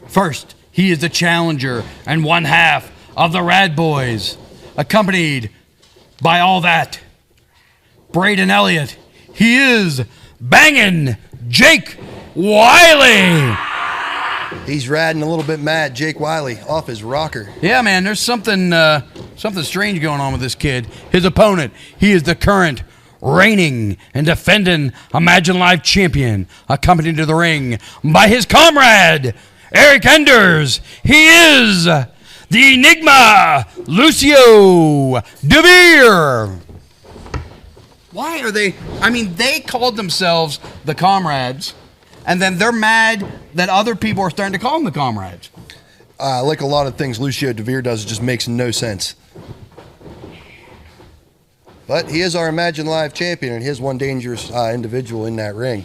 First, he is the challenger and one half of the Rad Boys, accompanied by all that. Braden Elliott, he is banging Jake Wily. He's riding a little bit mad, Jake Wily, off his rocker. Yeah, man, there's something strange going on with this kid. His opponent, he is the current reigning and defending Imagine Live champion, accompanied to the ring by his comrade, Eric Enders. He is the Enigma, Lucio Deveer. Why are they? I mean, they called themselves the Comrades, and then they're mad that other people are starting to call them the Comrades. Like a lot of things Lucio Deveer does, it just makes no sense. But he is our Imagine Live champion, and he is one dangerous individual in that ring.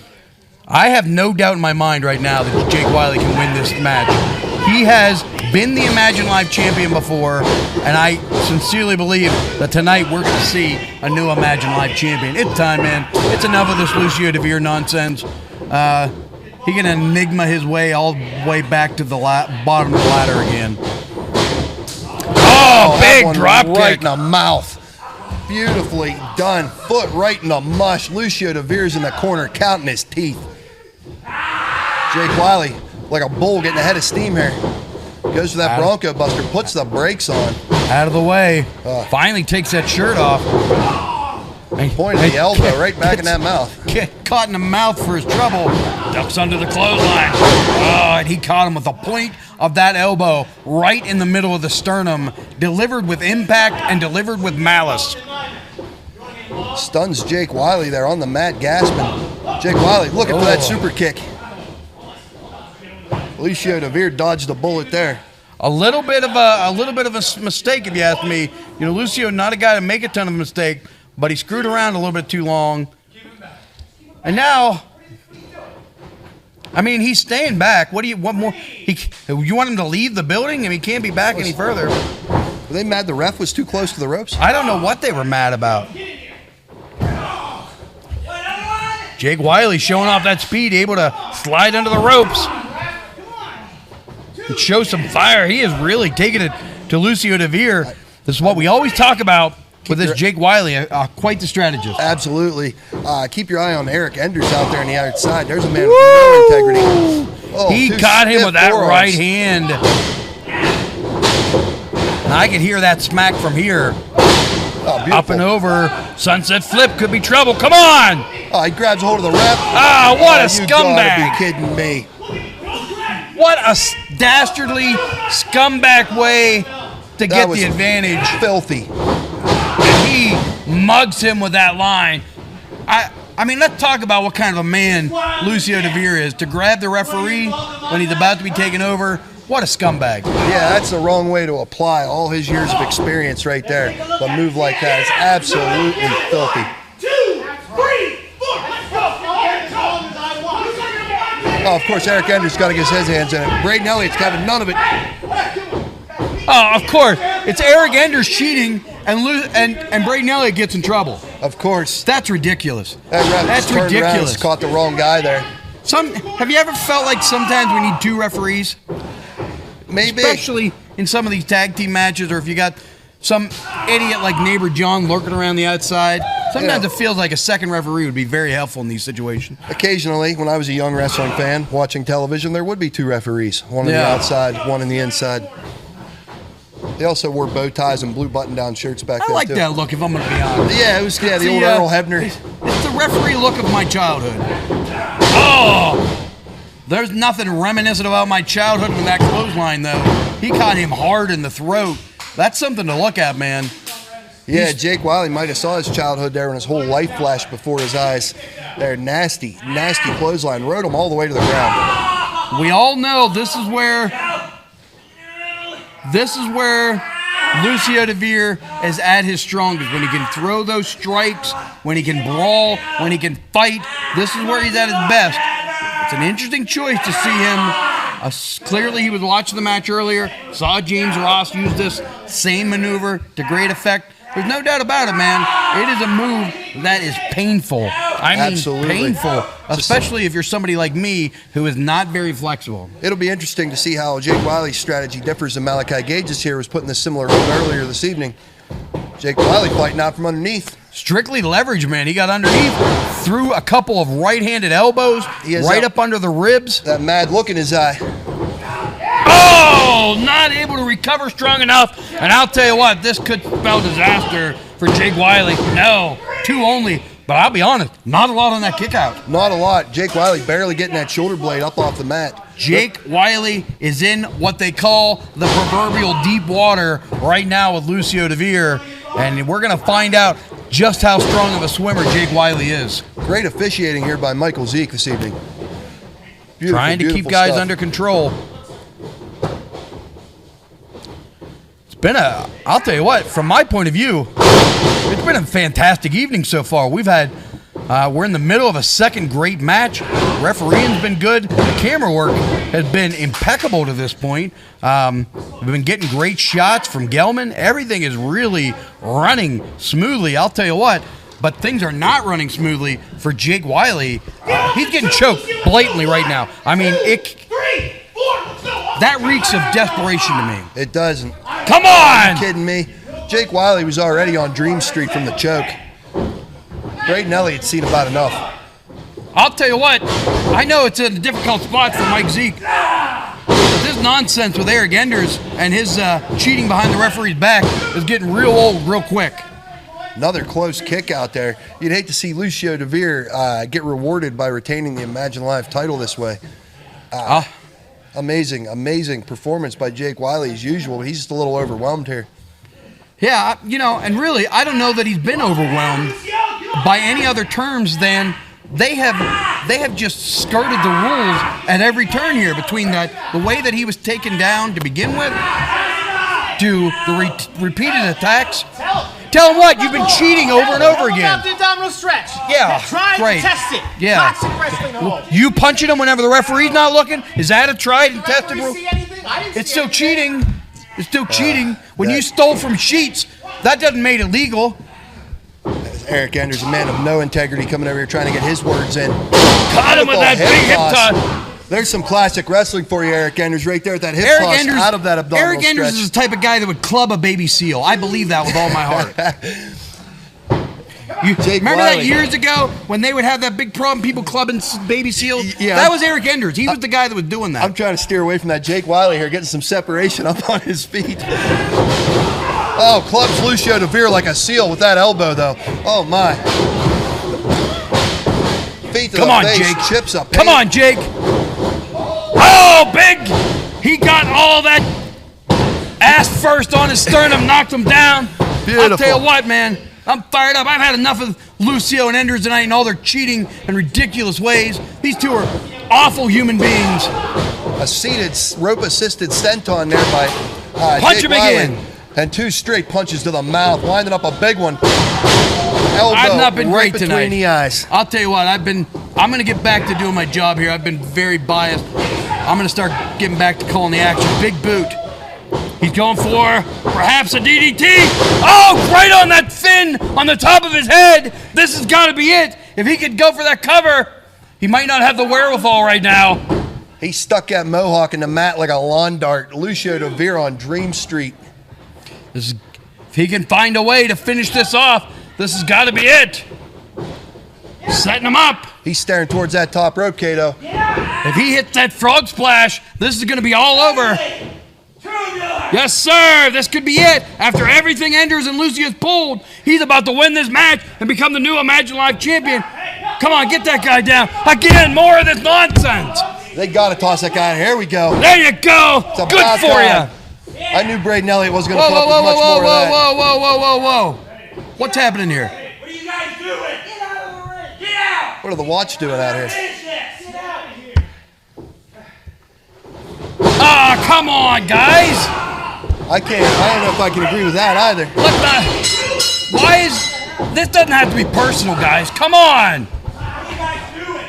I have no doubt in my mind right now that Jake Wily can win this match. He has been the Imagine Live champion before, and I sincerely believe that tonight we're going to see a new Imagine Live champion. It's time, man. It's enough of this Lucio Deveer nonsense. He can enigma his way all the way back to the bottom of the ladder again. Oh, big drop kick. Right in the mouth. Beautifully done. Foot right in the mush. Lucio Deveer's in the corner counting his teeth. Jake Wily, like a bull getting ahead of steam here. Goes for that Bronco Buster, puts the brakes on. Out of the way. Finally takes that shirt off. Pointing the elbow right back in that mouth. Caught in the mouth for his trouble. Ducks under the clothesline. Oh, and he caught him with the point of that elbow right in the middle of the sternum. Delivered with impact and delivered with malice. Stuns Jake Wily there on the mat, gasping. Jake Wily looking for that super kick. Lucio Deveer dodged the bullet there. A little bit of a mistake, if you ask me. You know, Lucio not a guy to make a ton of mistakes, but he screwed around a little bit too long. And now, I mean, he's staying back. What do you want more? You want him to leave the building? I mean, he can't be back any further. Were they mad the ref was too close to the ropes? I don't know what they were mad about. Jake Wily showing off that speed, able to slide under the ropes and show some fire. He is really taking it to Lucio Deveer. This is what we always talk about with this Jake Wily, quite the strategist. Absolutely. Keep your eye on Eric Enders out there on the outside. There's a man with no integrity. Oh, he caught him with that right hand. And I can hear that smack from here. Oh, up and over. Sunset flip could be trouble. Come on. Oh, he grabs a hold of the ref. Ah, what a scumbag. You gotta be kidding me. What a dastardly scumbag way to get the advantage. Filthy. And he mugs him with that line. I mean, let's talk about what kind of a man Lucio Deveer is. To grab the referee when he's about to be taken over, what a scumbag. Yeah, that's the wrong way to apply all his years of experience right there. A move like that is absolutely filthy. 2, 3, 4, let's go. Oh, of course, Eric Enders got to get his hands in it. Braden Elliott's having none of it. Oh, of course. It's Eric Enders cheating, and Braden Elliott gets in trouble. Of course. That's ridiculous. That's ridiculous. Caught the wrong guy there. Have you ever felt like sometimes we need two referees? Maybe. Especially in some of these tag team matches, or if you got some idiot like Neighbor John lurking around the outside. Sometimes it feels like a second referee would be very helpful in these situations. Occasionally, when I was a young wrestling fan watching television, there would be two referees. One on the outside, one on the inside. They also wore bow ties and blue button-down shirts back then, I like that look, if I'm going to be honest. Yeah, it was the old Earl Hebner. It's the referee look of my childhood. Oh! There's nothing reminiscent about my childhood with that clothesline, though. He caught him hard in the throat. That's something to look at, man. Yeah, Jake Wily might have saw his childhood there and his whole life flashed before his eyes. There, nasty, nasty clothesline. Rode him all the way to the ground. We all know this is where Lucio Deveer is at his strongest. When he can throw those strikes, when he can brawl, when he can fight. This is where he's at his best. It's an interesting choice to see him. Clearly, he was watching the match earlier, saw James Ross use this same maneuver to great effect. There's no doubt about it, man. It is a move that is painful I mean, Absolutely. painful, especially if you're somebody like me who is not very flexible. It'll be interesting to see how Jake Wily's strategy differs than Malachi Gage's here. Was put in a similar role earlier this evening. Jake Wily fighting out from underneath. Strictly leverage, man. He got underneath, threw a couple of right-handed elbows right up under the ribs. That mad look in his eye. Oh, not able to recover strong enough. And I'll tell you what, this could spell disaster for Jake Wily. No, 2 only. But I'll be honest, not a lot on that kick out. Not a lot. Jake Wily barely getting that shoulder blade up off the mat. Jake Wily is in what they call the proverbial deep water right now with Lucio Deveer. And we're going to find out just how strong of a swimmer Jake Wily is. Great officiating here by Michael Zeke this evening. Beautiful, trying to keep guys under control. It's been I'll tell you what, from my point of view, it's been a fantastic evening so far. We've had, we're in the middle of a second great match. Refereeing's been good. The camera work has been impeccable to this point. We've been getting great shots from Gelman. Everything is really running smoothly. I'll tell you what, but things are not running smoothly for Jake Wily. He's getting choked blatantly right now. I mean, that reeks of desperation to me. It doesn't. Come on! Are you kidding me? Jake Wily was already on Dream Street from the choke. Braden Elliott's seen about enough. I'll tell you what, I know it's a difficult spot for Mike Zeke. But this nonsense with Eric Enders and his cheating behind the referee's back is getting real old real quick. Another close kick out there. You'd hate to see Lucio Deveer get rewarded by retaining the Imagine Live title this way. Amazing performance by Jake Wily as usual. He's just a little overwhelmed here. Yeah, you know, and really, I don't know that he's been overwhelmed by any other terms than they have just skirted the rules at every turn here, between the way that he was taken down to begin with, to the repeated attacks. Tell him what, you've been cheating over and over again. The abdominal stretch. Yeah, great. Test it. Yeah. Toxic wrestling hold. You punching him whenever the referee's not looking? Is that a tried and tested rule? It's still cheating. It's still cheating. When you stole from Sheets, that doesn't make it legal. Eric Enders, a man of no integrity, coming over here trying to get his words in. Caught him with that big hip toss. There's some classic wrestling for you, Eric Enders, right there at that hip toss out of that abdominal Eric Enders is the type of guy that would club a baby seal. I believe that with all my heart. Remember that years ago when they would have that big problem, people clubbing baby seals? Yeah. That was Eric Enders. He was the guy that was doing that. I'm trying to steer away from that Jake Wily here, getting some separation up on his feet. Oh, clubs Lucio Deveer like a seal with that elbow, though. Oh, my. Feet to Come the on, face, Jake. chips up. Come on, Jake. Oh, big. He got all that ass first on his sternum, knocked him down. Beautiful. I'll tell you what, man. I'm fired up. I've had enough of Lucio and Enders tonight and all their cheating and ridiculous ways. These two are awful human beings. A seated, rope-assisted senton there by Punch Jake him Wily. again. And 2 straight punches to the mouth, winding up a big one. Elbow I've not been right great between tonight. the eyes. I'll tell you what, I'm going to get back to doing my job here. I've been very biased. I'm going to start getting back to calling the action. Big boot. He's going for perhaps a DDT. Oh, right on that fin on the top of his head. This has got to be it. If he could go for that cover, he might not have the wherewithal right now. He stuck that mohawk in the mat like a lawn dart. Lucio Deveer on Dream Street. If he can find a way to finish this off, this has got to be it. Setting him up. He's staring towards that top rope, Kato. If he hits that frog splash, this is going to be all over. Yes, sir. This could be it. After everything Enders and Lucio's pulled, he's about to win this match and become the new Imagine Live champion. Come on, get that guy down. Again, more of this nonsense. They got to toss that guy. Here we go. There you go. It's Good about for time. you. I knew Braden Elliott wasn't going to Whoa, put whoa, up whoa, with much whoa, more of that. whoa, whoa, whoa, whoa, whoa, whoa. What's happening here? What are you guys doing? Get out of the ring. Get out. What are the Watch doing out here? Finish this. Get out of here. Ah, come on, guys. I don't know if I can agree with that either. Why is this doesn't have to be personal, guys. Come on. What are you guys doing?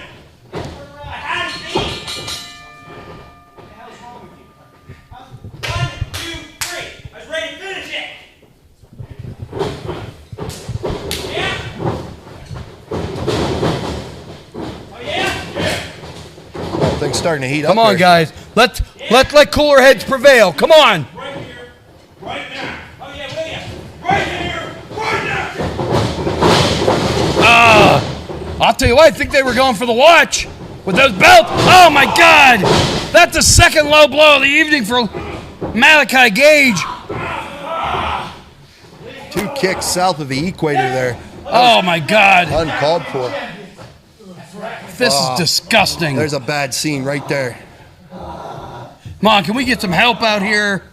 I had to eat. What the hell is wrong with you? 1, 2, 3. I was ready to finish it. Yeah. starting to heat up. Come on, here. guys. Let's let cooler heads prevail. Come on. Right here, right now. Oh yeah, will ya? Right here, right now. I'll tell you what, I think they were going for the watch with those belts. Oh, my God. That's the second low blow of the evening for Malachi Gage. 2 kicks south of the equator there. Oh, my God. Uncalled for. This is disgusting. There's a bad scene right there. Come on, can we get some help out here?